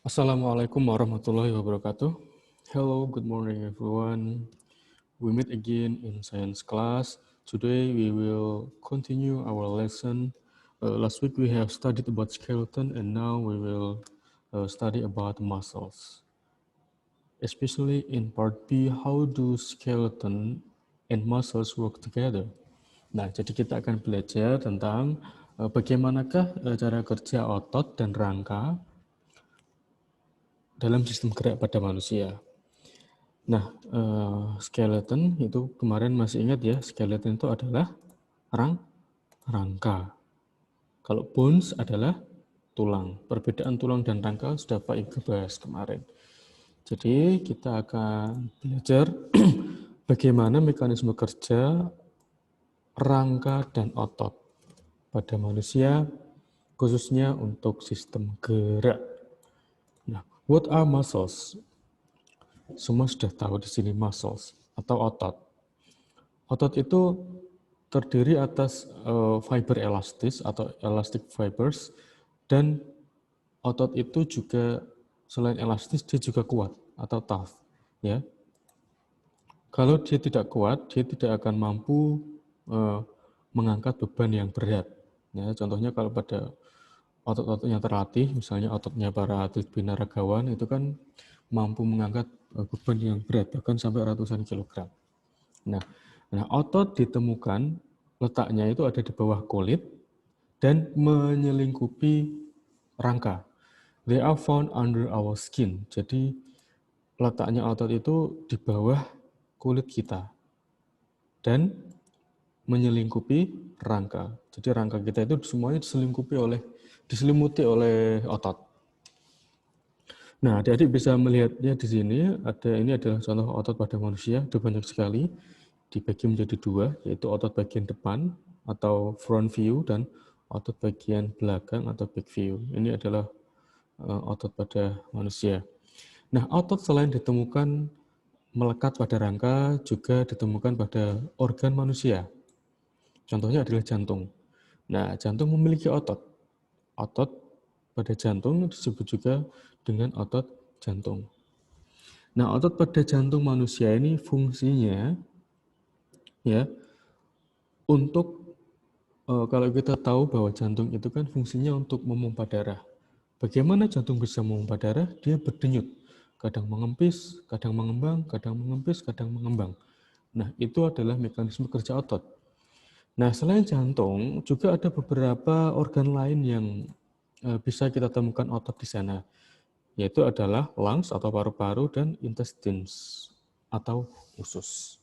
Assalamualaikum warahmatullahi wabarakatuh. Hello, good morning everyone. We meet again in science class. Today we will continue our lesson. Last week we have studied about skeleton and now we will study about muscles. Especially in part B, how do skeleton and muscles work together? Nah, jadi kita akan belajar tentang bagaimanakah cara kerja otot dan rangka dalam sistem gerak pada manusia. Nah, skeleton itu kemarin masih ingat ya, skeleton itu adalah rangka. Kalau bones adalah tulang. Perbedaan tulang dan rangka sudah Pak Ibu bahas kemarin. Jadi kita akan belajar bagaimana mekanisme kerja rangka dan otot pada manusia, khususnya untuk sistem gerak. Nah, what are muscles? Semua sudah tahu di sini muscles atau otot. Otot itu terdiri atas fiber elastis atau elastic fibers, dan otot itu juga selain elastis dia juga kuat atau tough, ya. Kalau dia tidak kuat, dia tidak akan mampu mengangkat beban yang berat. Ya, contohnya kalau pada otot-otot yang terlatih, misalnya ototnya para atlet binaragawan itu kan mampu mengangkat beban yang berat bahkan sampai ratusan kilogram. Nah, otot ditemukan letaknya itu ada di bawah kulit dan menyelingkupi rangka. They are found under our skin. Jadi letaknya otot itu di bawah kulit kita dan menyelingkupi rangka. Jadi rangka kita itu semuanya diselimuti oleh otot. Nah, adik-adik bisa melihatnya di sini. Ini adalah contoh otot pada manusia. Ada banyak sekali. Dibagi menjadi dua, yaitu otot bagian depan atau front view dan otot bagian belakang atau back view. Ini adalah otot pada manusia. Nah, otot selain ditemukan melekat pada rangka, juga ditemukan pada organ manusia. Contohnya adalah jantung. Nah, jantung memiliki otot. Otot pada jantung disebut juga dengan otot jantung. Nah, otot pada jantung manusia ini fungsinya ya untuk kalau kita tahu bahwa jantung itu kan fungsinya untuk memompa darah. Bagaimana jantung bisa memompa darah? Dia berdenyut. Kadang mengempis, kadang mengembang, kadang mengempis, kadang mengembang. Nah, itu adalah mekanisme kerja otot. Nah, selain jantung, juga ada beberapa organ lain yang bisa kita temukan otot di sana, yaitu adalah lungs atau paru-paru dan intestines atau usus.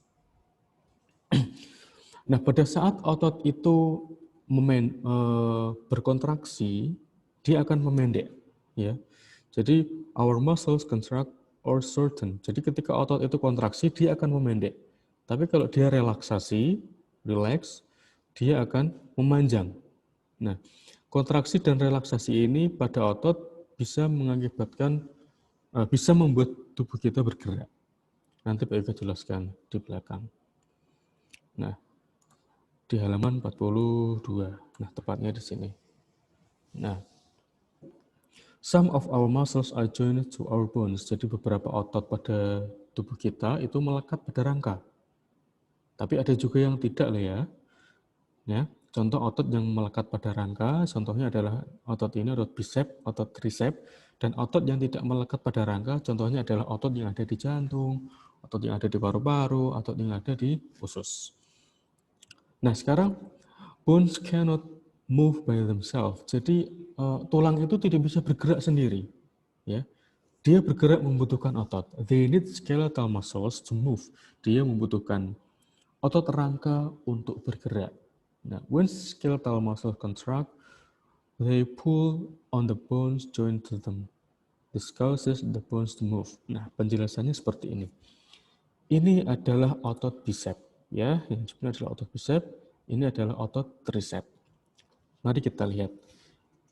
Nah, pada saat otot itu berkontraksi, dia akan memendek, ya. Jadi our muscles contract or shorten. Jadi ketika otot itu kontraksi, dia akan memendek. Tapi kalau dia relaksasi, relax, dia akan memanjang. Nah, kontraksi dan relaksasi ini pada otot bisa mengakibatkan, bisa membuat tubuh kita bergerak. Nanti Pak Ega jelaskan di belakang. Nah, di halaman 42. Nah, tepatnya di sini. Nah, some of our muscles are joined to our bones. Jadi beberapa otot pada tubuh kita itu melekat pada rangka. Tapi ada juga yang tidak loh ya. Ya, contoh otot yang melekat pada rangka, contohnya adalah otot ini, otot bicep, otot tricep, dan otot yang tidak melekat pada rangka, contohnya adalah otot yang ada di jantung, otot yang ada di paru-paru, otot yang ada di usus. Nah, sekarang bones cannot move by themselves. Jadi tulang itu tidak bisa bergerak sendiri. Ya, dia bergerak membutuhkan otot. They need skeletal muscles to move. Dia membutuhkan otot rangka untuk bergerak. Nah, when skeletal muscles contract, they pull on the bones joined to them. This causes the bones to move. Nah, penjelasannya seperti ini. Ini adalah otot bicep, ya. Yang sebenarnya adalah otot bicep. Ini adalah otot tricep. Mari kita lihat.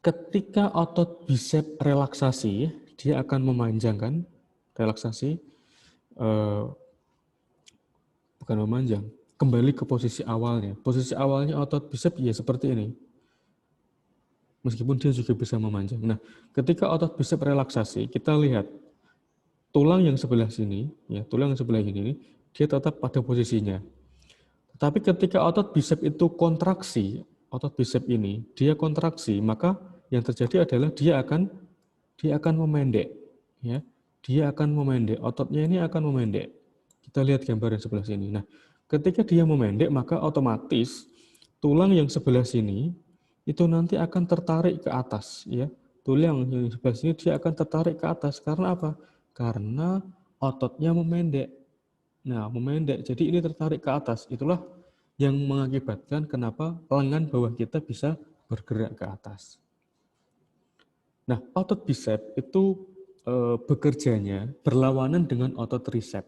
Ketika otot bicep relaksasi, dia akan memanjangkan relaksasi, bukan memanjang, kembali ke posisi awalnya. Posisi awalnya otot bicep ya seperti ini. meskipun dia juga bisa memanjang. Nah, ketika otot bisep relaksasi, kita lihat tulang yang sebelah sini, ya tulang yang sebelah ini, dia tetap pada posisinya. Tapi ketika otot bisep itu kontraksi, otot bisep ini dia kontraksi, maka yang terjadi adalah dia akan memendek, ya. Dia akan memendek, ototnya ini akan memendek. Kita lihat gambar yang sebelah sini. Nah, ketika dia memendek, maka otomatis tulang yang sebelah sini itu nanti akan tertarik ke atas, ya. Tulang yang sebelah sini dia akan tertarik ke atas karena apa? Karena ototnya memendek. Nah, memendek. Jadi ini tertarik ke atas. Itulah yang mengakibatkan kenapa lengan bawah kita bisa bergerak ke atas. Nah, otot bisep itu bekerjanya berlawanan dengan otot tricep.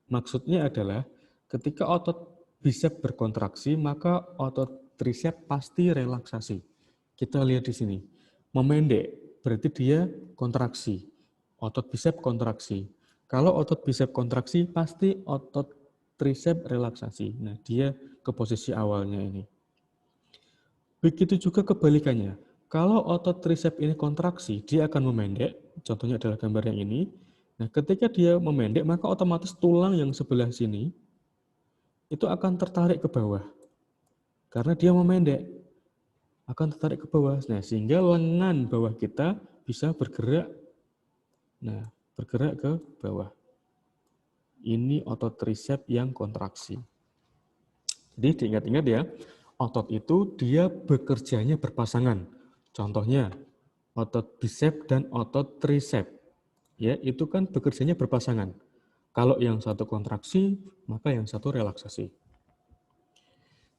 Maksudnya adalah ketika otot bisep berkontraksi, maka otot tricep pasti relaksasi. Kita lihat di sini. Memendek berarti dia kontraksi. Otot bisep kontraksi. Kalau otot bisep kontraksi, pasti otot tricep relaksasi. Nah, dia ke posisi awalnya ini. Begitu juga kebalikannya. Kalau otot tricep ini kontraksi, dia akan memendek. Contohnya adalah gambar yang ini. Nah, ketika dia memendek, maka otomatis tulang yang sebelah sini itu akan tertarik ke bawah. Karena dia memendek, akan tertarik ke bawah. Nah, sehingga lengan bawah kita bisa bergerak. Nah, bergerak ke bawah. Ini otot tricep yang kontraksi. Jadi diingat-ingat ya, otot itu dia bekerjanya berpasangan. Contohnya, otot bisep dan otot tricep. Ya, itu kan bekerjanya berpasangan. Kalau yang satu kontraksi, maka yang satu relaksasi.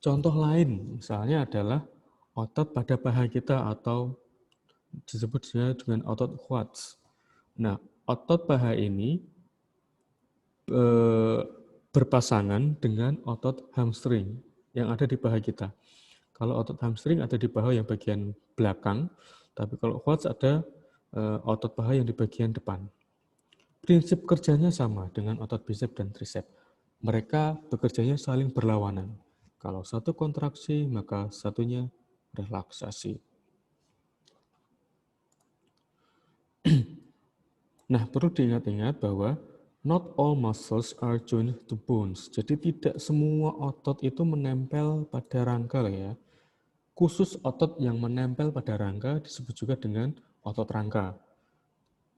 Contoh lain misalnya adalah otot pada paha kita atau disebut dengan otot quads. Nah, otot paha ini berpasangan dengan otot hamstring yang ada di paha kita. Kalau otot hamstring ada di paha yang bagian belakang, tapi kalau quads ada otot paha yang di bagian depan. Prinsip kerjanya sama dengan otot bisep dan tricep. Mereka bekerjanya saling berlawanan. Kalau satu kontraksi, maka satunya relaksasi. Nah, perlu diingat-ingat bahwa not all muscles are joined to bones. Jadi tidak semua otot itu menempel pada rangka ya. Khusus otot yang menempel pada rangka disebut juga dengan otot rangka.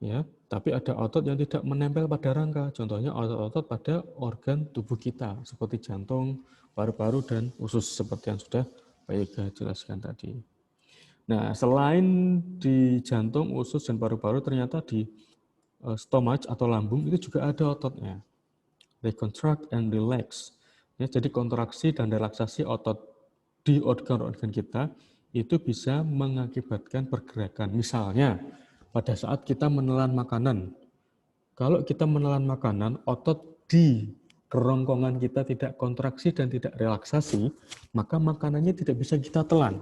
Ya, tapi ada otot yang tidak menempel pada rangka. Contohnya otot-otot pada organ tubuh kita seperti jantung, paru-paru dan usus seperti yang sudah Pak Yoga jelaskan tadi. Nah, selain di jantung, usus dan paru-paru ternyata di stomach atau lambung itu juga ada ototnya. They contract and relax. Ya, jadi kontraksi dan relaksasi otot di organ-organ kita itu bisa mengakibatkan pergerakan. Misalnya, pada saat kita menelan makanan. Kalau kita menelan makanan, otot di kerongkongan kita tidak kontraksi dan tidak relaksasi, maka makanannya tidak bisa kita telan.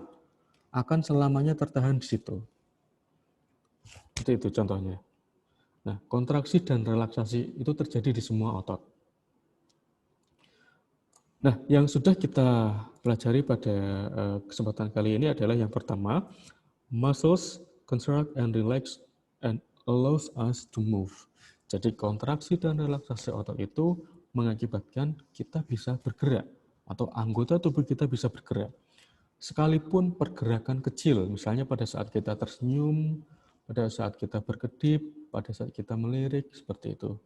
Akan selamanya tertahan di situ. Itu contohnya. Nah, kontraksi dan relaksasi itu terjadi di semua otot. Nah, yang sudah kita pelajari pada kesempatan kali ini adalah yang pertama, muscles contract and relax and allows us to move. Jadi kontraksi dan relaksasi otot itu mengakibatkan kita bisa bergerak atau anggota tubuh kita bisa bergerak. Sekalipun pergerakan kecil, misalnya pada saat kita tersenyum, pada saat kita berkedip, pada saat kita melirik, seperti itu.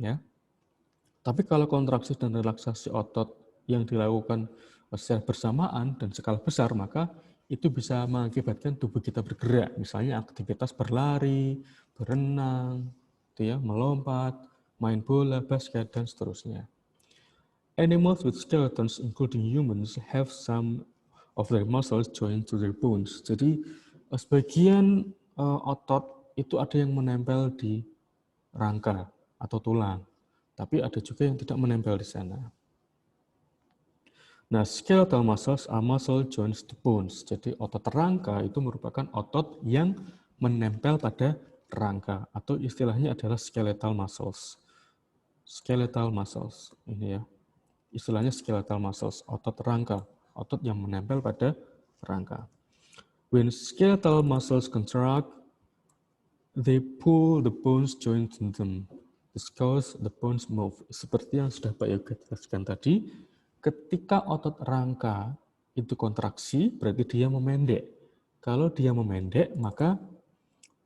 Ya. Tapi kalau kontraksi dan relaksasi otot yang dilakukan secara bersamaan dan skala besar, maka itu bisa mengakibatkan tubuh kita bergerak. Misalnya aktivitas berlari, berenang, melompat, main bola, basket, dan seterusnya. Animals with skeletons, including humans, have some of their muscles joined to their bones. Jadi sebagian otot itu ada yang menempel di rangka atau tulang. Tapi ada juga yang tidak menempel di sana. Nah, skeletal muscles are muscle joints to bones. Jadi otot rangka itu merupakan otot yang menempel pada rangka atau istilahnya adalah skeletal muscles. Skeletal muscles ini ya. Istilahnya skeletal muscles, otot rangka, otot yang menempel pada rangka. When skeletal muscles contract, they pull the bones joint in them. This cause the bones move. Seperti yang sudah Pak Yoga jelaskan tadi, ketika otot rangka itu kontraksi, berarti dia memendek. Kalau dia memendek, maka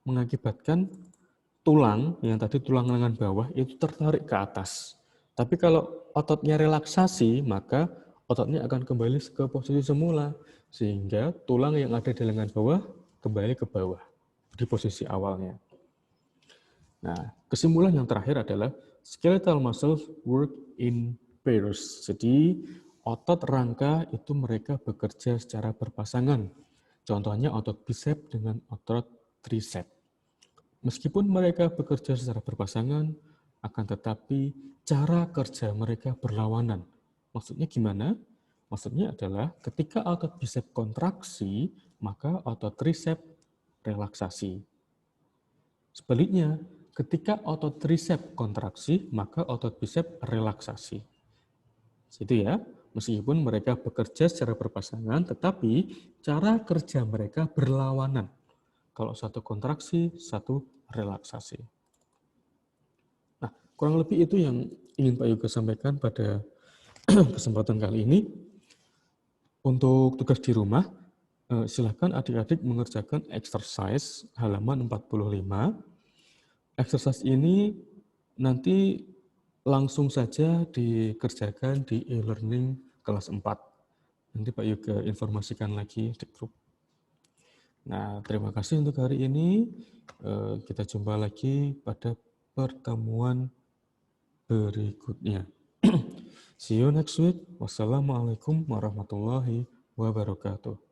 mengakibatkan tulang, yang tadi tulang lengan bawah, itu tertarik ke atas. Tapi kalau ototnya relaksasi, maka ototnya akan kembali ke posisi semula. Sehingga tulang yang ada di lengan bawah kembali ke bawah, di posisi awalnya. Nah, kesimpulan yang terakhir adalah skeletal muscles work in pairs. Jadi, otot rangka itu mereka bekerja secara berpasangan. Contohnya otot bicep dengan otot tricep. Meskipun mereka bekerja secara berpasangan, akan tetapi cara kerja mereka berlawanan. Maksudnya gimana? Maksudnya adalah ketika otot bicep kontraksi, maka otot tricep relaksasi. Sebaliknya, ketika otot tricep kontraksi, maka otot bicep relaksasi. Itu ya, meskipun mereka bekerja secara berpasangan, tetapi cara kerja mereka berlawanan. Kalau satu kontraksi, satu relaksasi. Nah, kurang lebih itu yang ingin Pak Yoga sampaikan pada kesempatan kali ini. Untuk tugas di rumah, silakan adik-adik mengerjakan exercise halaman 45. Exercise ini nanti langsung saja dikerjakan di e-learning kelas 4. Nanti Pak Yoga informasikan lagi di grup. Nah, terima kasih untuk hari ini. Kita jumpa lagi pada pertemuan berikutnya. See you next week. Wassalamualaikum warahmatullahi wabarakatuh.